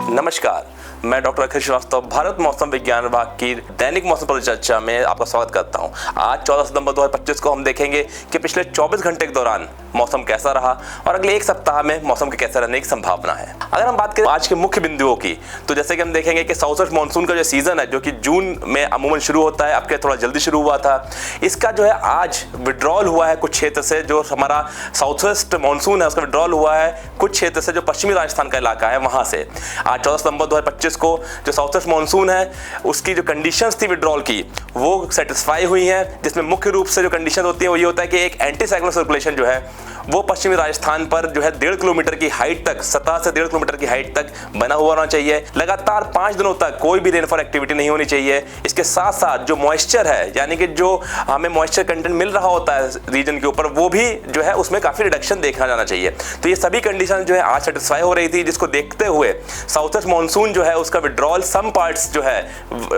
नमस्कार, मैं डॉक्टर अखिल श्रीवास्तव भारत मौसम विज्ञान विभाग की दैनिक मौसम परिचर्चा में आपका स्वागत करता हूं। आज 14 सितंबर 2025 को हम देखेंगे कि पिछले 24 घंटे के दौरान मौसम कैसा रहा और अगले एक सप्ताह में मौसम के कैसे रहने की संभावना है। अगर हम बात करें आज के मुख्य बिंदुओं की, तो जैसे कि हम देखेंगे कि साउथ वेस्ट मानसून का जो सीजन है, जो कि जून में अमूमन शुरू होता है, अब के थोड़ा जल्दी शुरू हुआ था, इसका जो है आज विड्रॉल हुआ है कुछ क्षेत्र से। जो हमारा साउथ वेस्ट मानसून है उसका विड्रॉल हुआ है कुछ क्षेत्र से, जो पश्चिमी राजस्थान का इलाका है वहां से। आज 14 सितंबर 2025 को जो साउथ वेस्ट मानसून है उसकी जो कंडीशंस थी विड्रॉल की वो सेटिस्फाई हुई हैं, जिसमें मुख्य रूप से जो कंडीशन होती है वो ये होता है कि एक एंटी साइक्लोनिक सर्कुलेशन जो है वो पश्चिमी राजस्थान पर जो है 1.5 किलोमीटर की हाइट तक, सतह से 1.5 किलोमीटर की हाइट तक बना हुआ होना चाहिए। लगातार 5 दिनों तक कोई भी रेनफॉल एक्टिविटी नहीं होनी चाहिए। इसके साथ साथ जो मॉइस्चर है, यानी कि जो हमें मॉइस्चर कंटेंट मिल रहा होता है रीजन के ऊपर, वो भी जो है उसमें काफी रिडक्शन देखा जाना चाहिए। तो ये सभी कंडीशन जो है आज सेटिस्फाई हो रही थी, जिसको देखते हुए साउथ वेस्ट मानसून जो है उसका विड्रॉल सम पार्ट्स जो है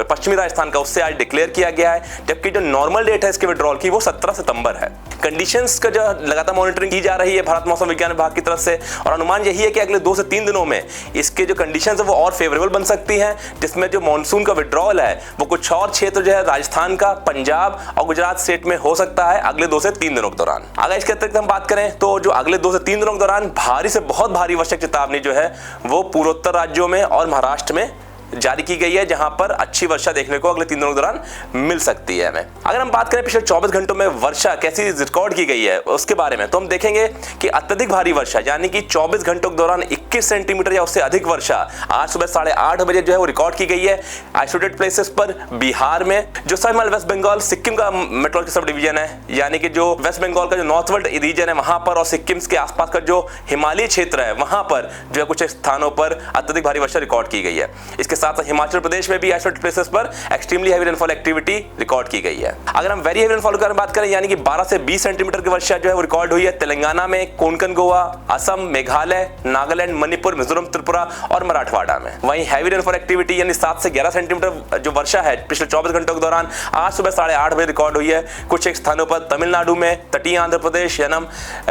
पश्चिमी राजस्थान का उससे आज डिक्लेयर किया गया है, जबकि जो नॉर्मल डेट है इसके विड्रॉल की वो 17 सितंबर है। कंडीशंस का जो लगातार मॉनिटरिंग की जा रही है भारत मौसम विज्ञान विभाग की तरफ से, और अनुमान यही है कि अगले 2 से 3 दिनों में इसके जो कंडीशंस है वो और फेवरेबल बन सकती हैं, जिसमें जो मॉनसून का विड्रॉल है वो कुछ और क्षेत्र जो है राजस्थान का, पंजाब और गुजरात स्टेट में हो सकता है अगले 2 से 3 दिनों के दौरान। अगर इसके अतिरिक्त हम बात करें तो जो अगले 2 से 3 दिनों के दौरान भारी से बहुत भारी वर्षा की चेतावनी जो है वो पूर्वोत्तर राज्यों में और महाराष्ट्र में जारी की गई है, जहां पर अच्छी वर्षा देखने को अगले 3 दिनों के दौरान मिल सकती है हमें। अगर हम बात करें पिछले 24 घंटों में वर्षा कैसी रिकॉर्ड की गई है उसके बारे में, तो हम देखेंगे कि अत्यधिक भारी वर्षा यानी कि 24 घंटों के दौरान 21 सेंटीमीटर या उससे अधिक वर्षा आज सुबह 8:30 बजे जो है वो रिकॉर्ड की गई है आइसोलेटेड प्लेसेस पर बिहार में। जो सब वेस्ट बंगाल सिक्किम का मेट्रोलॉजिकल सब डिवीजन है, यानी कि जो वेस्ट बंगाल का जो नॉर्थ वेस्ट रीजन है वहां पर, और सिक्किम के आसपास का जो हिमालयी क्षेत्र है वहां पर जो है कुछ स्थानों पर अत्यधिक भारी वर्षा रिकॉर्ड की गई है। इसके साथ हिमाचल प्रदेश में भी आइसोलेटेड प्लेसेस पर extremely heavy rainfall activity record की गई है। अगर हम वेरी हैवी रेनफॉल की बात करें, यानी कि 12 से 20 सेंटीमीटर की वर्षा जो है वो रिकॉर्ड हुई है तेलंगाना में, कोंकण, गोवा, असम, मेघालय, नागालैंड, मणिपुर, मिजोरम, त्रिपुरा और मराठवाड़ा में। वहीं हैवी रेनफॉल एक्टिविटी यानी 7 से 11 सेंटीमीटर जो वर्षा है पिछले 24 घंटों के दौरान आज सुबह 8:30 बजे रिकॉर्ड हुई है कुछ एक स्थानों पर तमिलनाडु में, तटीय आंध्र प्रदेश, यनम,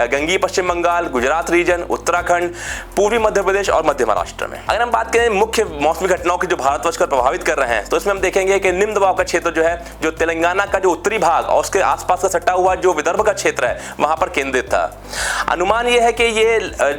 गंगीय पश्चिम बंगाल, गुजरात रीजन, उत्तराखंड, पूर्वी मध्य प्रदेश और मध्य महाराष्ट्र में। अगर हम बात करें मुख्य मौसमी घटनाओं की जो भारतवर्ष को प्रभावित कर रहे हैं, तो इसमें हम देखेंगे कि निम्न दबाव का क्षेत्र जो है जो तेलंगाना का जो उत्तरी भाग और उसके आसपास का सटा हुआ जो विदर्भ का क्षेत्र है वहां पर केंद्रित था। अनुमान यह है कि ये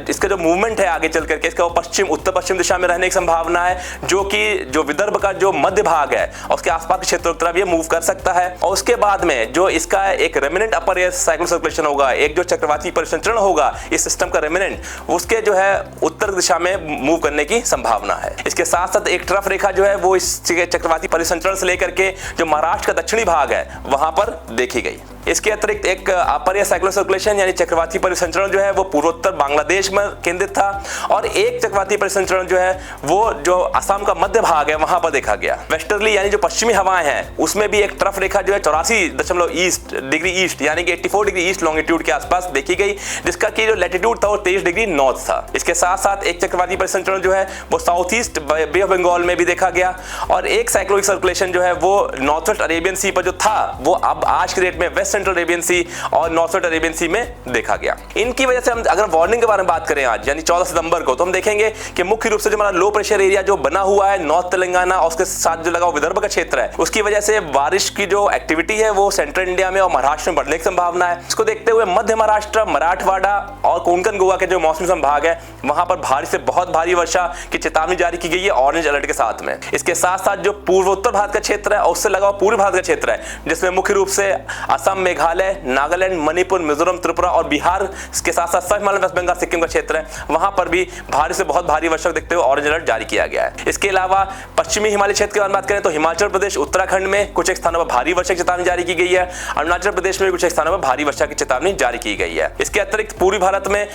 इसका जो मूवमेंट है आगे चल करके इसका पश्चिम उत्तर पश्चिम दिशा में रहने की संभावना है, जो कि जो विदर्भ का जो मध्य भाग है और उसके आसपास के क्षेत्रों की तरफ ये मूव कर सकता है। और उसके बाद में जो इसका एक रेमिनेंट अपर एयर साइक्लोनिक सर्कुलेशन होगा, एक जो चक्रवाती परिसंचरण होगा इस सिस्टम का रेमिनेंट, उसके जो है उत्तर दिशा में मूव करने की संभावना है। इसके साथ साथ एक ट्रफ रेखा जो है वो इस चक्रवाती परिसंचरण से लेकर के जो महाराष्ट्र का दक्षिणी भाग है वहां पर देखी गई। इसके अतिरिक्त एक अपर एयर साइक्लोनिक सर्कुलेशन यानी चक्रवाती परिसंचरण जो है वो पूर्वोत्तर बांग्लादेश में केंद्रित था, और एक चक्रवाती परिसंचरण जो है वो जो असम का मध्य भाग है वहां पर देखा गया। वेस्टर्ली यानी जो पश्चिमी हवाएं हैं उसमें भी एक ट्रफ रेखा जो है 84 डिग्री ईस्ट यानी कि 84 डिग्री ईस्ट लॉन्गिट्यूड के आसपास देखी गई, जिसका की जो लैटिट्यूड था वो 23 डिग्री नॉर्थ था। इसके साथ साथ एक चक्रवाती परिसंचरण जो है वो south east bay of Bengal में भी देखा गया, और एक साइक्लोनिक सर्कुलेशन जो है वो नॉर्थ वेस्ट अरेबियन सी पर जो था वो अब आज के डेट में वेस्ट सेंट्रल अरेबियन सी और नॉर्थ वेस्ट अरेबियन सी में देखा गया। इनकी वजह से हम अगर वार्निंग के बारे में बात करें आज यानी 14 सितंबर को, तो हम देखेंगे कि मुख्य रूप से जो हमारा लो प्रेशर एरिया जो बना हुआ है नॉर्थ तेलंगाना और उसके साथ जो लगा विदर्भ का क्षेत्र है, उसकी वजह से बारिश की जो एक्टिविटी है वो सेंट्रल इंडिया में और महाराष्ट्र में बढ़ने की संभावना है। इसको देखते हुए मध्य महाराष्ट्र, मराठवाड़ा और कोंकण, गोवा के जो मौसमी संभाग है वहां पर भारी से बहुत भारी वर्षा की चेतावनी जारी की गई है ऑरेंज अलर्ट के साथ में। इसके साथ साथ जो पूर्वोत्तर भारत का क्षेत्र है और उससे लगा पूर्वी भारत का क्षेत्र है, जिसमें मुख्य रूप से असम, मेघालय, नागालैंड, मणिपुर, मिजोरम, त्रिपुरा और बिहार के साथ साथ हिमालय, वेस्ट बंगाल, सिक्किम का क्षेत्र है, वहां पर भी भारी से बहुत भारी वर्षा देखते हुए ऑरेंज अलर्ट जारी किया गया है। इसके अलावा पश्चिमी हिमालय क्षेत्र के बारे में बात करें तो हिमाचल प्रदेश, उत्तराखंड में कुछ एक स्थानों पर भारी वर्षा की चेतावनी जारी की गई है। अरुणाचल प्रदेश में कुछ एक स्थानों पर भारी वर्षा की चेतावनी जारी की गई है। इसके अतिरिक्त पूर्वी भारत में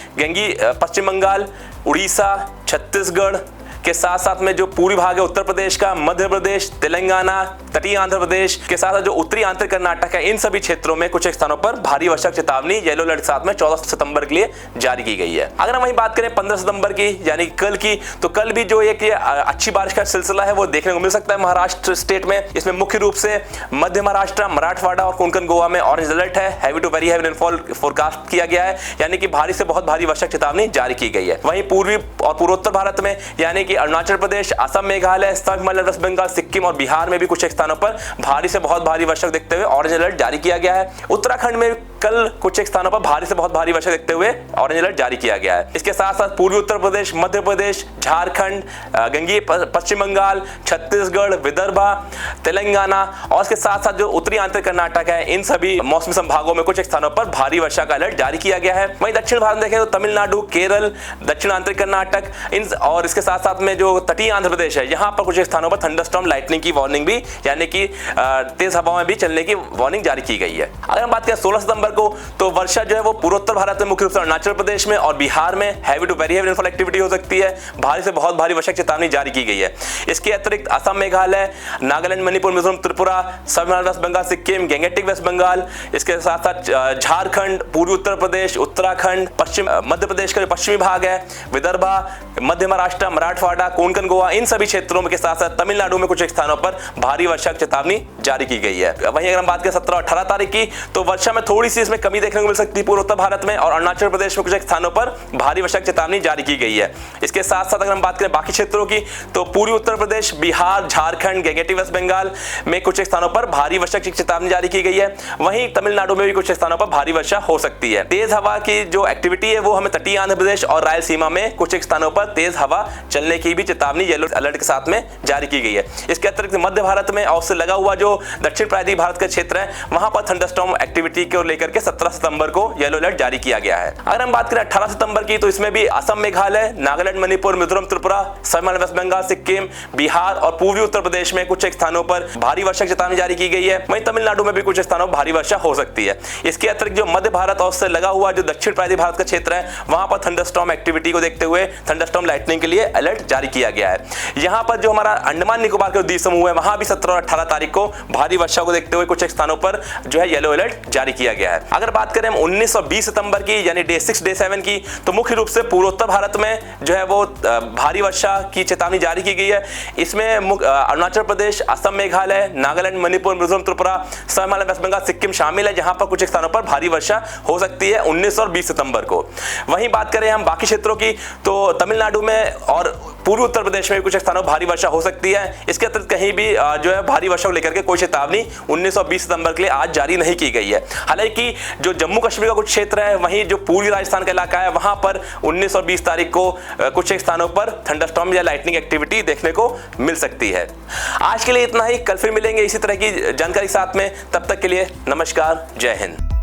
पश्चिम बंगाल, उड़ीसा, छत्तीसगढ़ के साथ साथ में जो पूर्वी भाग है उत्तर प्रदेश का, मध्य प्रदेश, तेलंगाना, तटीय आंध्र प्रदेश के साथ जो उत्तरी आंतरिक कर्नाटक है, इन सभी क्षेत्रों में कुछ स्थानों पर भारी वर्षा की चेतावनी येलो अलर्ट के साथ में 14 सितंबर के लिए जारी की गई है। अगर हम वहीं बात करें 15 सितंबर की यानी कल की, तो कल भी जो एक अच्छी बारिश का सिलसिला है वो देखने को मिल सकता है महाराष्ट्र स्टेट में। इसमें मुख्य रूप से मध्य महाराष्ट्र, मराठवाड़ा और कोंकण गोवा में ऑरेंज अलर्ट है। Heavy to very heavy rainfall forecast किया गया है, यानी कि भारी से बहुत भारी वर्षा की चेतावनी जारी की गई है। वहीं पूर्वी और पूर्वोत्तर भारत में यानी कि अरुणाचल प्रदेश, असम, मेघालय, सब हिमालय, वेस्ट बंगाल, सिक्किम और बिहार में भी कुछ स्थानों पर भारी से बहुत भारी वर्षा देखते हुए ऑरेंज अलर्ट जारी किया गया है। उत्तराखंड में कल कुछ स्थानों पर भारी से बहुत भारी वर्षा देखते हुए ऑरेंज अलर्ट जारी किया गया है। इसके साथ साथ पूर्वी उत्तर प्रदेश, मध्य प्रदेश, झारखंड, गंगीय पश्चिम बंगाल, छत्तीसगढ़, विदर्भा, तेलंगाना और इसके साथ साथ जो उत्तरी आंतरिक कर्नाटक है, इन सभी मौसमी संभागों में कुछ स्थानों पर भारी वर्षा का अलर्ट जारी किया गया है। वहीं दक्षिण भारत में देखें तो तमिलनाडु, केरल, दक्षिण आंतरिक कर्नाटक इन और इसके साथ साथ में जो तटीय आंध्र प्रदेश है, यहाँ पर कुछ स्थानों पर थंडरस्टॉर्म, लाइटनिंग की वार्निंग भी यानी कि तेज हवाओं में भी चलने की वार्निंग जारी की गई है। अगर हम बात करें 16 सितंबर को, तो वर्षा जो है वो पूर्वोत्तर भारत में मुख्य रूप से अरुणाचल प्रदेश में और बिहार में heavy to very heavy rainfall activity हो सकती है। भारी से बहुत भारी वर्षा की चेतावनी जारी की गई है। इसके अतिरिक्त Assam, Meghalaya, Nagaland, Manipur, Mizoram, Tripura, sub Himalaya, west Bengal, Sikkim, Gangetic west Bengal, इसके साथ साथ झारखंड, पूर्वी उत्तर प्रदेश, उत्तराखंड, पश्चिम मध्य प्रदेश का जो पश्चिमी भाग है, विदर्भा, मध्य महाराष्ट्र, मराठवाड़ा, कोंकण गोवा, इन सभी क्षेत्रों में के साथ साथ तमिलनाडु में कुछ स्थानों पर भारी वर्षा की चेतावनी जारी की गई है। वहीं अगर हम बात करें 17 और 18 तारीख की, तो वर्षा में थोड़ी सी इसमें कमी देखने को मिल सकती है पूर्वोत्तर भारत में और अरुणाचल प्रदेश में कुछ स्थानों पर भारी वर्षा की चेतावनी जारी की गई है। इसके साथ साथ अगर हम बात करें बाकी क्षेत्रों की, तो पूर्वी उत्तर प्रदेश, बिहार, झारखंड, गैंगेटिक वेस्ट बंगाल में कुछ स्थानों पर भारी वर्षा की चेतावनी जारी की गई है। वहीं तमिलनाडु में भी कुछ स्थानों पर भारी वर्षा हो सकती है। तेज हवा की जो एक्टिविटी है वो हमें तटीय आंध्र प्रदेश और रायलसीमा में कुछ स्थानों पर तेज हवा चलने की भी चेतावनी येलो अलर्ट के साथ में जारी की गई है। इसके अतिरिक्त मध्य भारत में और उससे लगा हुआ जो दक्षिण प्रायद्वीप भारत का क्षेत्र है, वहां पर थंडरस्टॉर्म एक्टिविटी को लेकर के 17 सितंबर को येलो अलर्ट जारी किया गया है। अगर हम बात करें 18 सितंबर की, तो इसमें भी असम, मेघालय, नागालैंड, मणिपुर, मिजोरम, त्रिपुरा, सब हिमालय, वेस्ट बंगाल, सिक्किम, बिहार और पूर्वी उत्तर प्रदेश में कुछ स्थानों पर भारी वर्षा की चेतावनी जारी की गई है। वहीं तमिलनाडु में भी कुछ स्थानों पर भारी वर्षा हो सकती है। इसके अतिरिक्त जो मध्य भारत और उससे लगा हुआ जो दक्षिण प्रायद्वीप भारत का क्षेत्र है, वहां पर थंडरस्टॉर्म एक्टिविटी को देखते हुए थंडरस्टॉर्म लाइटनिंग के लिए अलर्ट जारी किया गया है। यहां पर जो हमारा अंडमान निकोबार के द्वीप समूह है, वहां भी 17 और 18 तारीख को भारी वर्षा को देखते हुए कुछ स्थानों पर जो है येलो अलर्ट जारी किया गया है। अगर बात करें 19 और 20 सितंबर की यानी डे 6 डे 7 की, तो मुख्य रूप से पूर्वोत्तर भारत में जो है वो भारी वर्षा की चेतावनी जारी की गई है। इसमें अरुणाचल प्रदेश, असम, मेघालय, नागालैंड, मणिपुर, मिजोरम, त्रिपुरा, सब हिमालय, वेस्ट बंगाल, सिक्किम शामिल है, जहां पर कुछ स्थानों पर भारी वर्षा हो सकती है 19 और 20 सितंबर को। वहीं बात करें हम बाकी क्षेत्रों की, तो तमिलनाडु में और पूर्वी उत्तर प्रदेश में कुछ स्थानों पर भारी वर्षा हो सकती है। इसके अतिरिक्त कहीं भी जो है भारी वर्षा को लेकर के कोई चेतावनी 19 और 20 सितंबर के लिए आज जारी नहीं की गई है। हालांकि जो जम्मू कश्मीर का कुछ क्षेत्र है, वहीं जो पूर्वी राजस्थान का इलाका है, वहां पर 19 और 20 तारीख को कुछ स्थानों पर थंडरस्टॉर्म या लाइटनिंग एक्टिविटी देखने को मिल सकती है। आज के लिए इतना ही, कल फिर मिलेंगे इसी तरह की जानकारी साथ में। तब तक के लिए नमस्कार, जय हिंद।